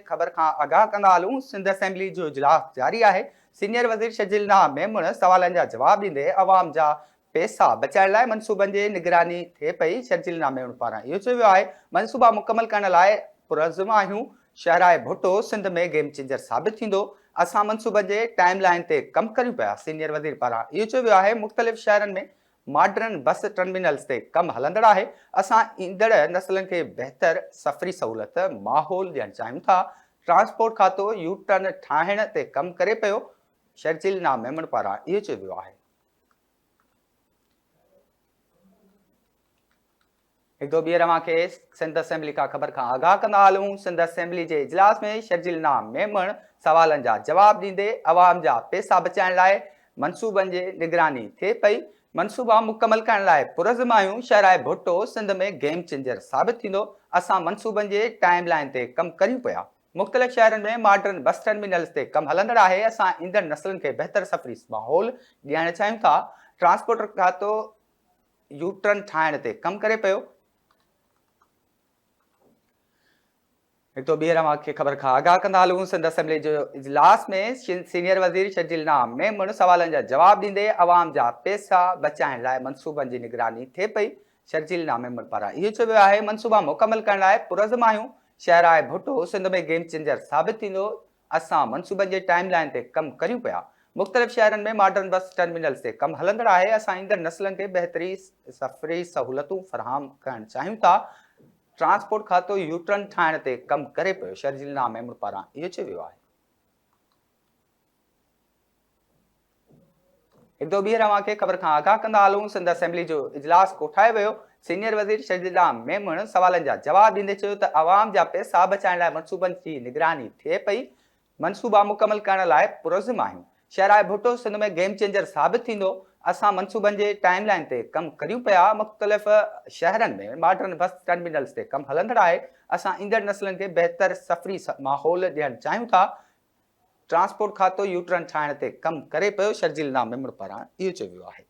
ख़बर खां आगाह कंदा हलूं। सिंध असेंबली जो इजलास जारी आहे। सीनियर वज़ीर शर्जील मेमण सवालनि जा जवाब ॾींदे अवाम जा पैसा बचाइण लाइ मनसूबनि जी निगरानी थिए पई। शर्जील मेमण पारां इहो चयो वियो आहे, मनसूबा मुकमल करण लाइ पुरज़म आहियूं। शहराए भुट्टो सिंध में गेम चेंजर साबित थींदो। असां मनसूबनि जे टाइम लाइन ते कमु करियूं पिया। सीनियर वज़ीर पारां इहो चयो वियो आहे, मुख़्तलिफ़ शहरनि में मॉडर्न बस टर्मिनल्स ते कमु हलंदड़ आहे। असां ईंदड़ नसलनि खे बहितर सफ़री सहूलियत माहौल ॾियणु चाहियूं था। ट्रांसपोर्ट खातो यू टर्न ठाहिण ते कमु करे पियो। शर्जील मेमण पारां इहो चयो वियो आहे। हिकु दो ॿीहर खे सिंध असेंबली खां ख़बर खां आगाह कंदा हलूं। सिंध असेंबली जे इजलास में शर्जील मेमण सवालनि जा जवाब ॾींदे अवाम जा पैसा बचाइण लाइ मनसूबनि जी निगरानी थिए पई। मनसूबा मुकमल करण लाइ पुरज़म आहियूं। शहराए भुट्टो सिंध में गेम चेंजर साबित थींदो। असां मनसूबनि जे टाइम लाइन ते कमु करियूं पिया। मुख़्तलिफ़ शहरनि में मॉडर्न बस टर्मिनल्स ते कमु हलंदड़ आहे। असां ईंदड़ नसलनि खे बहितर सफ़री माहौल ॾियणु चाहियूं था। ट्रांसपोर्ट खातो यू टर्न ठाहिण ते कमु करे पियो। हिकु तो ॿीहर खे ख़बर खां आगाह कंदा हलूं। सिंध असेंबली जो इजलास में सीनियर वज़ीर शर्जील मेमण सवालनि जा जवाब ॾींदे अवाम जा पैसा बचाइण लाइ मनसूबनि जी निगरानी थिए पई। शर्जील मेमण पारां इहो चयो वियो आहे, मनसूबा मुकमल करण लाइ पुरज़म आहियूं। शहराए भुट्टो सिंध में गेम चेंजर साबित थींदो। असां मनसूबनि जे टाइम लाइन ते कमु करियूं पिया। मुख़्तलिफ़ शहरनि में मॉडर्न बस टर्मिनल्स ते कमु हलंदड़ आहे। असां ईंदड़ नसलनि खे बहितरी सफ़री सहूलियतूं फ़राहम करणु चाहियूं था। ट्रांसपोर्ट खातो यू टर्न ठाहिण ते कमु करे पियो। शर्जील मेमण पारां इहो चयो वियो आहे। हिकु दो ॿीहर खे ख़बर खां आगाह कंदा हलूं। सिंध असेंबली जो इजलास कोठायो वियो। सीनियर वज़ीर शर्जील मेमण सवालनि जा जवाब ॾींदे चयो त अवाम जा पैसा बचाइण लाइ मनसूबनि जी निगरानी थिए पई। मनसूबा मुकमल करण लाइ पुरज़म आहियूं। शहराए भुट्टो सिंध में गेम चेंजर साबित थींदो। असां मनसूबनि जे टाइम लाइन ते कमु करियूं पिया। मुख़्तलिफ़ शहरनि में मॉडर्न बस टर्मिनल्स ते कमु हलंदड़ आहे। असां ईंदड़ नसलनि खे बहितर सफ़री माहौल ॾियणु चाहियूं था। ट्रांसपोर्ट खातो यू टर्न ठाहिण ते कमु करे पियो। शर्जील मेमण पारां इहो चयो वियो आहे।